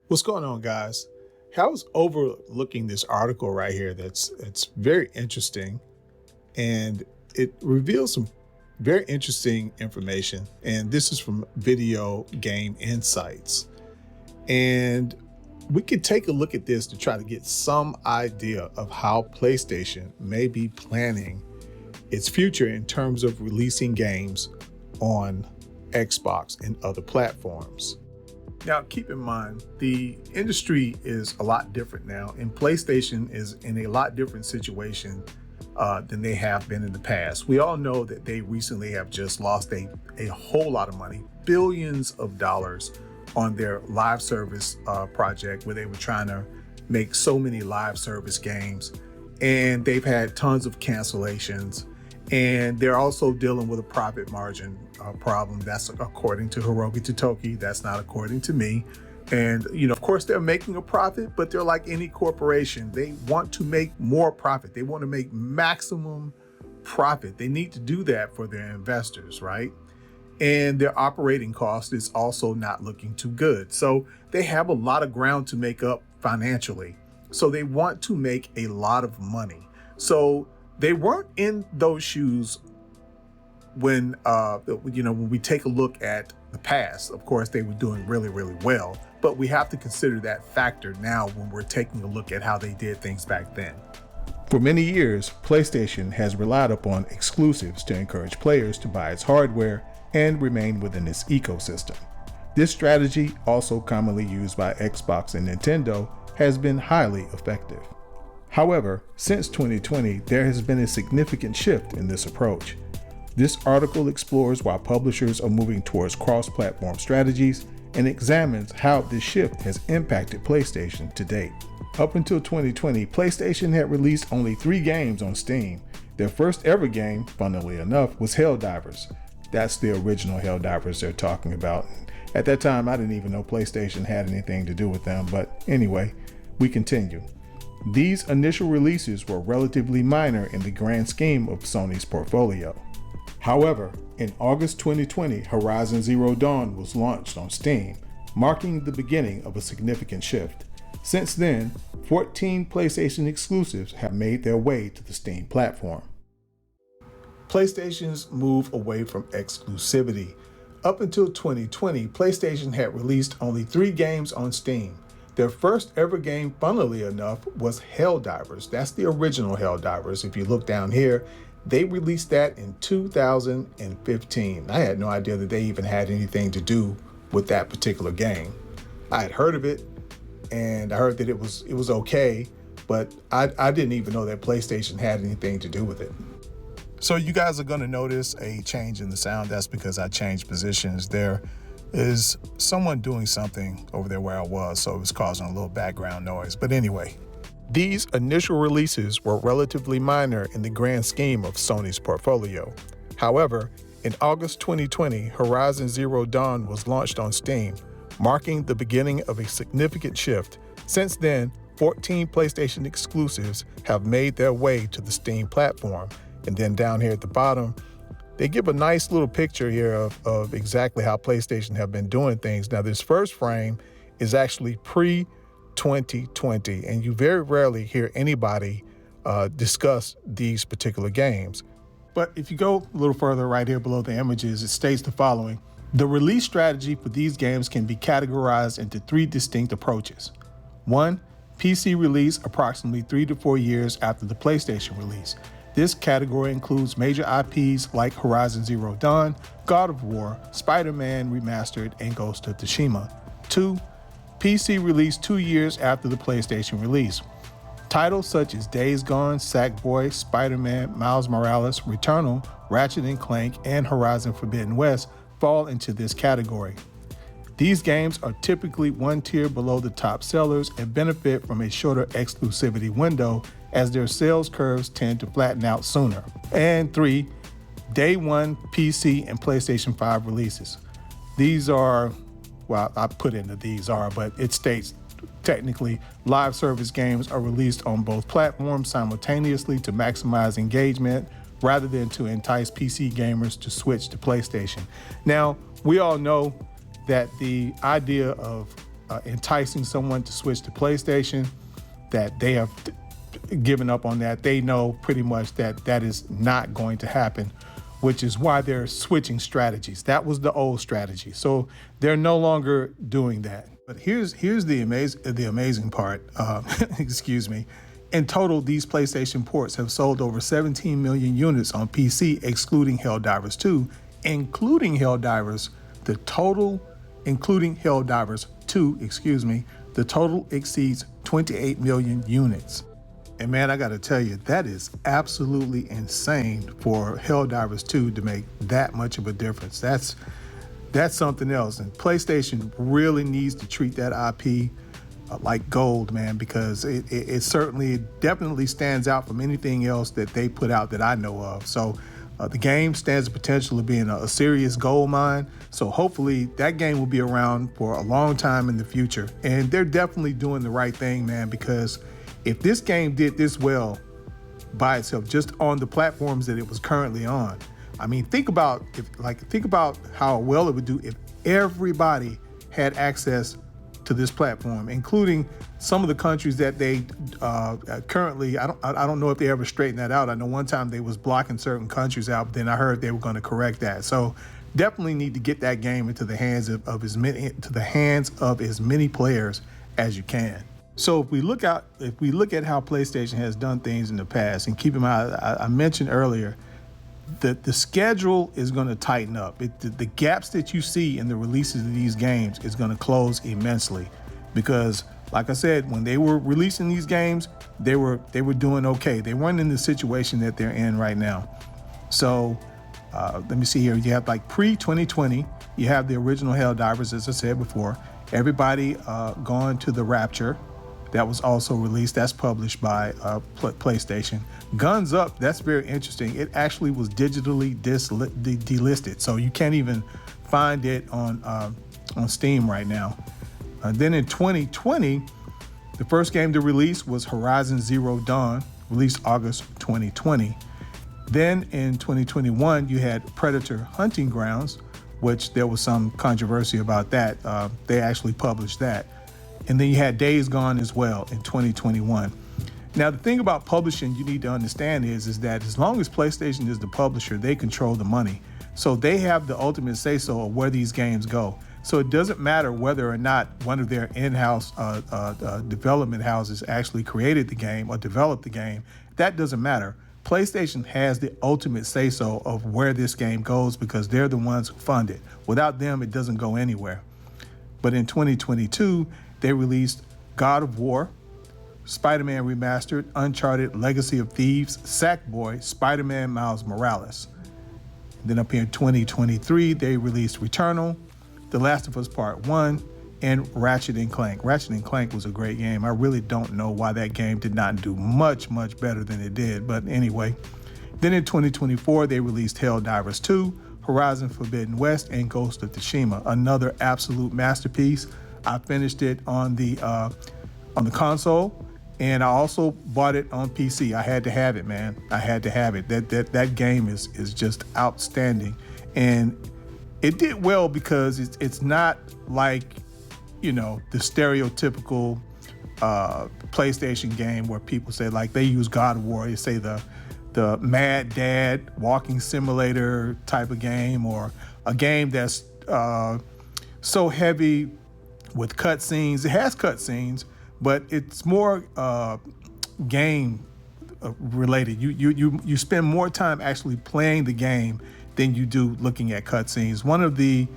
What's going on, guys? I was overlooking this article right here it's very interesting, and it reveals some very interesting information. And this is from Video Game Insights. And we could take a look at this to try to get some idea of how PlayStation may be planning its future in terms of releasing games on Xbox and other platforms. Now, keep in mind, the industry is a lot different now, and PlayStation is in a lot different situation than they have been in the past. We all know that they recently have just lost a whole lot of money, billions of dollars, on their live service project where they were trying to make so many live service games, and they've had tons of cancellations. And they're also dealing with a profit margin problem. That's according to Hiroki Totoki. That's not according to me. And, of course, they're making a profit, but they're like any corporation. They want to make more profit. They want to make maximum profit. They need to do that for their investors, right? And their operating cost is also not looking too good. So they have a lot of ground to make up financially. So they want to make a lot of money. So they weren't in those shoes when we take a look at the past. Of course, they were doing really, really well, but we have to consider that factor now when we're taking a look at how they did things back then. For many years, PlayStation has relied upon exclusives to encourage players to buy its hardware and remain within its ecosystem. This strategy, also commonly used by Xbox and Nintendo, has been highly effective. However, since 2020, there has been a significant shift in this approach. This article explores why publishers are moving towards cross-platform strategies and examines how this shift has impacted PlayStation to date. Up until 2020, PlayStation had released only 3 games on Steam. Their first ever game, funnily enough, was Helldivers. That's the original Helldivers they're talking about. At that time, I didn't even know PlayStation had anything to do with them, but anyway, we continue. These initial releases were relatively minor in the grand scheme of Sony's portfolio. However, in August 2020, Horizon Zero Dawn was launched on Steam, marking the beginning of a significant shift. Since then, 14 PlayStation exclusives have made their way to the Steam platform. PlayStation's move away from exclusivity. Up until 2020, PlayStation had released only 3 games on Steam. Their first ever game, funnily enough, was Helldivers. That's the original Helldivers. If you look down here, they released that in 2015. I had no idea that they even had anything to do with that particular game. I had heard of it, and I heard that it was okay, but I didn't even know that PlayStation had anything to do with it. So you guys are going to notice a change in the sound. That's because I changed positions. There is someone doing something over there where I was, so it was causing a little background noise. But anyway, these initial releases were relatively minor in the grand scheme of Sony's portfolio. However, in August 2020, Horizon Zero Dawn was launched on Steam, marking the beginning of a significant shift. Since then, 14 PlayStation exclusives have made their way to the Steam platform. And then down here at the bottom, they give a nice little picture here of exactly how PlayStation have been doing things. Now, this first frame is actually pre-2020, and you very rarely hear anybody discuss these particular games. But if you go a little further right here below the images, it states the following. The release strategy for these games can be categorized into 3 distinct approaches. 1, PC release approximately 3 to 4 years after the PlayStation release. This category includes major IPs like Horizon Zero Dawn, God of War, Spider-Man Remastered, and Ghost of Tsushima. 2, PC release 2 years after the PlayStation release. Titles such as Days Gone, Sackboy, Spider-Man, Miles Morales, Returnal, Ratchet & Clank, and Horizon Forbidden West fall into this category. These games are typically 1 tier below the top sellers and benefit from a shorter exclusivity window as their sales curves tend to flatten out sooner. And 3, day 1 PC and PlayStation 5 releases. These are, well, I put in the these are, but it states technically live service games are released on both platforms simultaneously to maximize engagement rather than to entice PC gamers to switch to PlayStation. Now, we all know that the idea of enticing someone to switch to PlayStation, that they have given up on that. They know pretty much that that is not going to happen, which is why they're switching strategies. That was the old strategy. So they're no longer doing that. But here's the amazing part. Excuse me. In total, these PlayStation ports have sold over 17 million units on PC, excluding Helldivers 2, including Helldivers. The total, including Helldivers 2, the total exceeds 28 million units. And man, I gotta tell you, that is absolutely insane for Helldivers 2 to make that much of a difference. That's something else. And PlayStation really needs to treat that IP like gold, man, because it certainly, definitely stands out from anything else that they put out that I know of. So the game stands the potential of being a serious gold mine. So hopefully that game will be around for a long time in the future. And they're definitely doing the right thing, man, because if this game did this well by itself, just on the platforms that it was currently on, I mean, think about how well it would do if everybody had access to this platform, including some of the countries that they currently, I don't know if they ever straightened that out. I know one time they was blocking certain countries out, but then I heard they were going to correct that. So definitely need to get that game into the hands of as many players as you can. So if we look at how PlayStation has done things in the past, and keep in mind, I mentioned earlier that the schedule is going to tighten up. The gaps that you see in the releases of these games is going to close immensely, because like I said, when they were releasing these games, they were doing okay. They weren't in the situation that they're in right now. So let me see here. You have like pre-2020, you have the original Helldivers, as I said before. Everybody Gone to the Rapture. That was also released. That's published by PlayStation. Guns Up, that's very interesting. It actually was digitally delisted, so you can't even find it on Steam right now. Then in 2020, the first game to release was Horizon Zero Dawn, released August 2020. Then in 2021, you had Predator Hunting Grounds, which there was some controversy about that. They actually published that. And then you had Days Gone as well in 2021. Now, the thing about publishing you need to understand is that as long as PlayStation is the publisher, they control the money. So they have the ultimate say-so of where these games go. So it doesn't matter whether or not one of their in-house development houses actually created the game or developed the game. That doesn't matter. PlayStation has the ultimate say-so of where this game goes because they're the ones who fund it. Without them, it doesn't go anywhere. But in 2022, they released God of War, Spider-Man Remastered, Uncharted, Legacy of Thieves, Sackboy, Spider-Man Miles Morales. Then up here in 2023, they released Returnal, The Last of Us Part 1, and Ratchet & Clank. Ratchet & Clank was a great game. I really don't know why that game did not do much better than it did, but anyway. Then in 2024, they released Helldivers 2, Horizon Forbidden West, and Ghost of Tsushima, another absolute masterpiece. I finished it on the console, and I also bought it on PC. I had to have it, man. I had to have it. That game is just outstanding, and it did well because it's not like, you know, the stereotypical PlayStation game where people say, like, they use God of War, they say the Mad Dad walking simulator type of game, or a game that's so heavy with cutscenes. It has cutscenes, but it's more game related. You spend more time actually playing the game than you do looking at cutscenes. One of the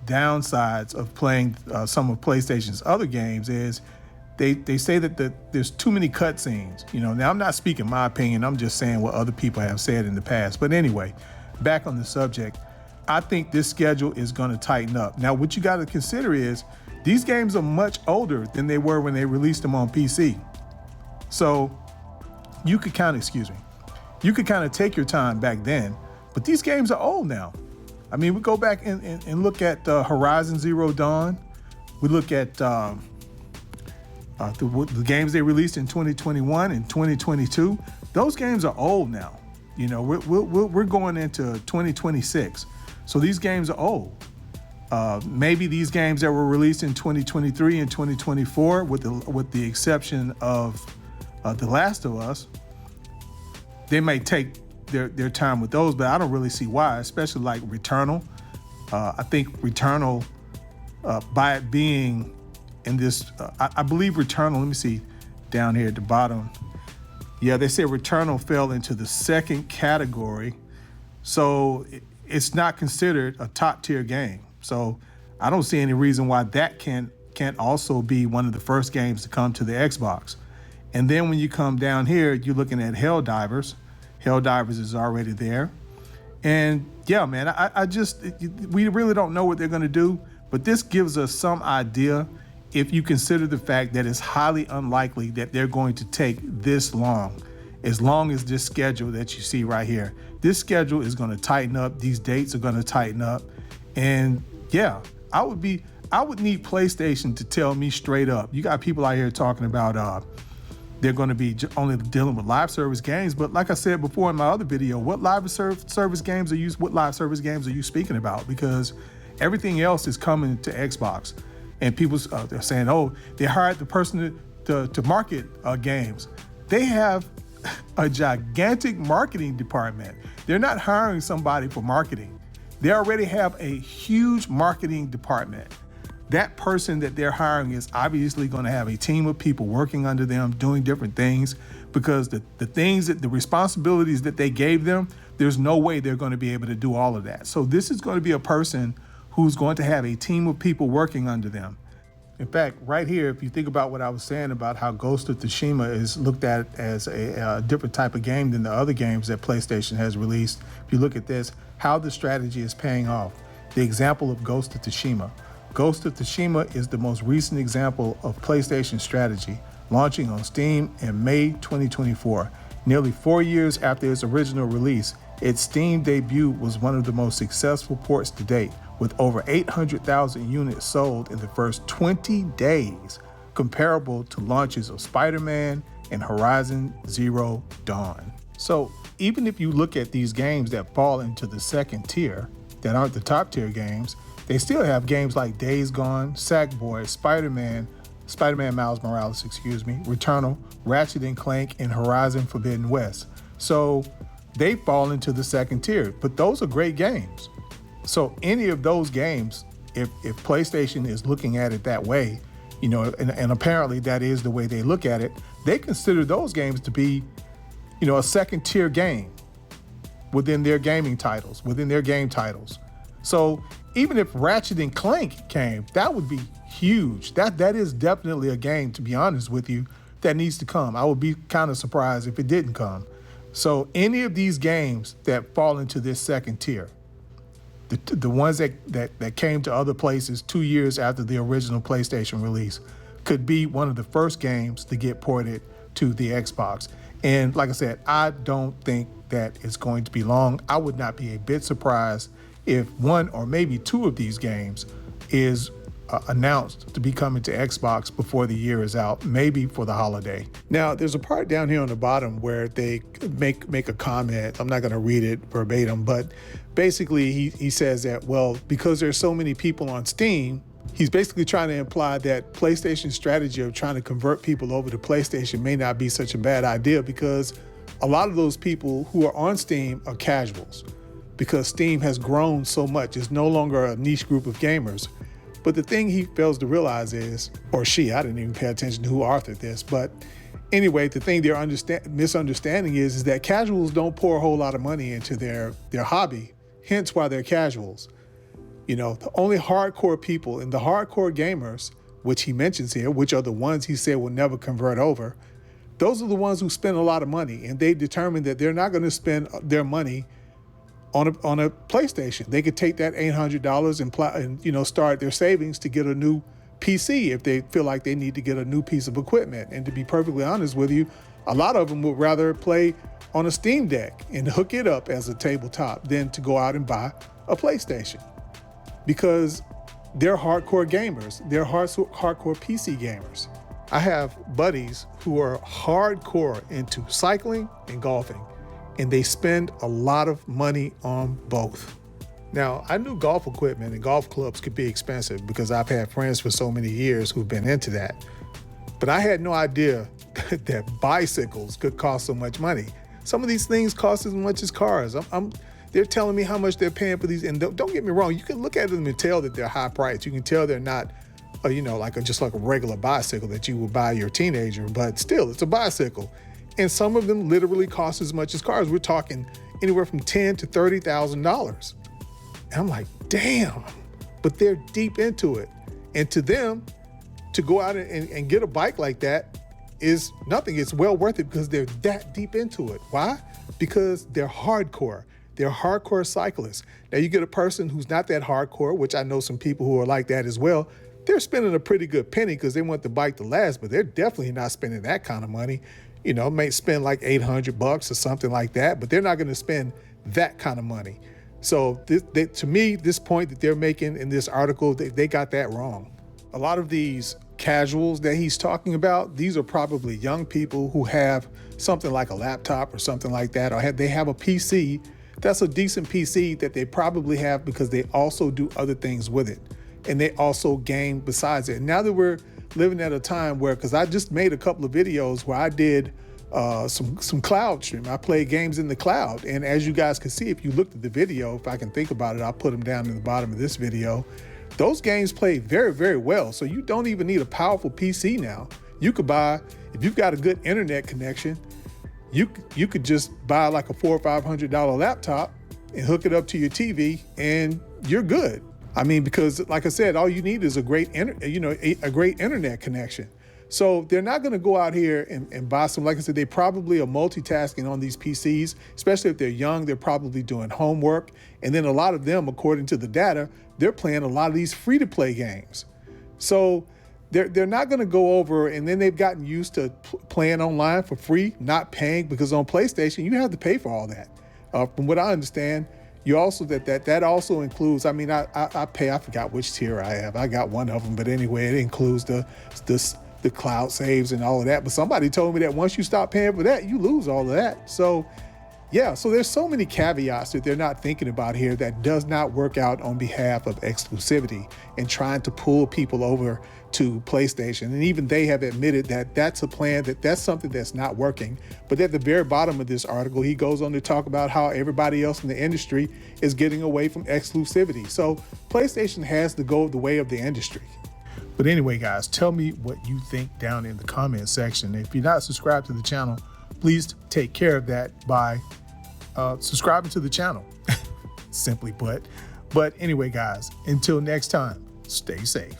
downsides of playing some of PlayStation's other games is they say that there's too many cutscenes. You know, now I'm not speaking my opinion. I'm just saying what other people have said in the past. But anyway, back on the subject, I think this schedule is going to tighten up. Now, what you got to consider is these games are much older than they were when they released them on PC. So you could kind of take your time back then, but these games are old now. I mean, we go back and look at Horizon Zero Dawn. We look at the games they released in 2021 and 2022. Those games are old now. You know, we're going into 2026. So these games are old. Maybe these games that were released in 2023 and 2024, with the exception of The Last of Us, they may take their time with those, but I don't really see why, especially like Returnal. I think Returnal, by it being in this, I believe Returnal, let me see down here at the bottom. Yeah, they say Returnal fell into the second category. So it's not considered a top tier game. So I don't see any reason why that can't also be one of the first games to come to the Xbox. And then when you come down here, you're looking at Helldivers. Helldivers is already there. And yeah, man, we really don't know what they're gonna do, but this gives us some idea if you consider the fact that it's highly unlikely that they're going to take this long as this schedule that you see right here. This schedule is gonna tighten up, these dates are gonna tighten up. And yeah, I would need PlayStation to tell me straight up. You got people out here talking about they're going to be only dealing with live service games, but like I said before in my other video, what live service games are you speaking about? Because everything else is coming to Xbox, and people they're saying, oh, they hired the person to market games. They have a gigantic marketing department. They're not hiring somebody for marketing. They already have a huge marketing department. That person that they're hiring is obviously going to have a team of people working under them doing different things, because the responsibilities that they gave them, there's no way they're going to be able to do all of that. So this is going to be a person who's going to have a team of people working under them. In fact, right here, if you think about what I was saying about how Ghost of Tsushima is looked at as a different type of game than the other games that PlayStation has released, if you look at this, how the strategy is paying off. The example of Ghost of Tsushima. Ghost of Tsushima is the most recent example of PlayStation strategy, launching on Steam in May 2024. Nearly 4 years after its original release, its Steam debut was one of the most successful ports to date, with over 800,000 units sold in the first 20 days, comparable to launches of Spider-Man and Horizon Zero Dawn. So even if you look at these games that fall into the second tier, that aren't the top tier games, they still have games like Days Gone, Sackboy, Spider-Man Miles Morales, Returnal, Ratchet & Clank, and Horizon Forbidden West. So they fall into the second tier, but those are great games. So any of those games, if PlayStation is looking at it that way, and apparently that is the way they look at it, they consider those games to be, a second tier game within their game titles. So even if Ratchet & Clank came, that would be huge. That is definitely a game, to be honest with you, that needs to come. I would be kind of surprised if it didn't come. So any of these games that fall into this second tier, the ones that came to other places 2 years after the original PlayStation release, could be one of the first games to get ported to the Xbox. And like I said, I don't think that it's going to be long. I would not be a bit surprised if one or maybe two of these games is announced to be coming to Xbox before the year is out, maybe for the holiday. Now, there's a part down here on the bottom where they make a comment. I'm not going to read it verbatim, but basically he says that, well, because there's so many people on Steam, he's basically trying to imply that PlayStation's strategy of trying to convert people over to PlayStation may not be such a bad idea, because a lot of those people who are on Steam are casuals, because Steam has grown so much. It's no longer a niche group of gamers. But the thing he fails to realize is, or she, I didn't even pay attention to who authored this, but anyway, the thing they're misunderstanding is that casuals don't pour a whole lot of money into their hobby, hence why they're casuals. The only hardcore people and the hardcore gamers, which he mentions here, which are the ones he said will never convert over, those are the ones who spend a lot of money, and they determine that they're not going to spend their money on a PlayStation. They could take that $800 and start their savings to get a new PC if they feel like they need to get a new piece of equipment. And to be perfectly honest with you, a lot of them would rather play on a Steam Deck and hook it up as a tabletop than to go out and buy a PlayStation, because they're hardcore gamers. They're hardcore PC gamers. I have buddies who are hardcore into cycling and golfing, and they spend a lot of money on both. Now, I knew golf equipment and golf clubs could be expensive because I've had friends for so many years who've been into that. But I had no idea that bicycles could cost so much money. Some of these things cost as much as cars. They're telling me how much they're paying for these. And don't get me wrong, you can look at them and tell that they're high priced. You can tell they're not, just like a regular bicycle that you would buy your teenager, but still, it's a bicycle. And some of them literally cost as much as cars. We're talking anywhere from $10,000 to $30,000. And I'm like, damn, but they're deep into it. And to them, to go out and get a bike like that is nothing. It's well worth it because they're that deep into it. Why? Because they're hardcore. They're hardcore cyclists. Now you get a person who's not that hardcore, which I know some people who are like that as well. They're spending a pretty good penny because they want the bike to last, but they're definitely not spending that kind of money. May spend like $800 or something like that, but they're not going to spend that kind of money. So to me, this point that they're making in this article, they got that wrong. A lot of these casuals that he's talking about, these are probably young people who have something like a laptop or something like that, or they have a PC that's a decent PC that they probably have because they also do other things with it. And they also game besides it. Now that we're living at a time where, because I just made a couple of videos where I did some cloud stream. I played games in the cloud. And as you guys can see, if you looked at the video, if I can think about it, I'll put them down in the bottom of this video. Those games play very, very well. So you don't even need a powerful PC now. You could buy, if you've got a good internet connection, you could just buy like a $400 or $500 laptop and hook it up to your TV and you're good. I mean, because like I said, all you need is a great internet connection. So they're not going to go out here and buy some. Like I said, they probably are multitasking on these PCs, especially if they're young. They're probably doing homework. And then a lot of them, according to the data, they're playing a lot of these free-to-play games. So they're not going to go over, and then they've gotten used to playing online for free, not paying, because on PlayStation, you have to pay for all that. From what I understand, you also that also includes, I mean, I pay, I forgot which tier I have. I got one of them, but anyway, it includes the cloud saves and all of that. But somebody told me that once you stop paying for that, you lose all of that. So yeah, so there's so many caveats that they're not thinking about here that does not work out on behalf of exclusivity and trying to pull people over to PlayStation. And even they have admitted that that's a plan, that's something that's not working. But at the very bottom of this article, he goes on to talk about how everybody else in the industry is getting away from exclusivity. So PlayStation has to go the way of the industry. But anyway, guys, tell me what you think down in the comment section. If you're not subscribed to the channel, please take care of that by subscribing to the channel, simply put. But anyway, guys, until next time, stay safe.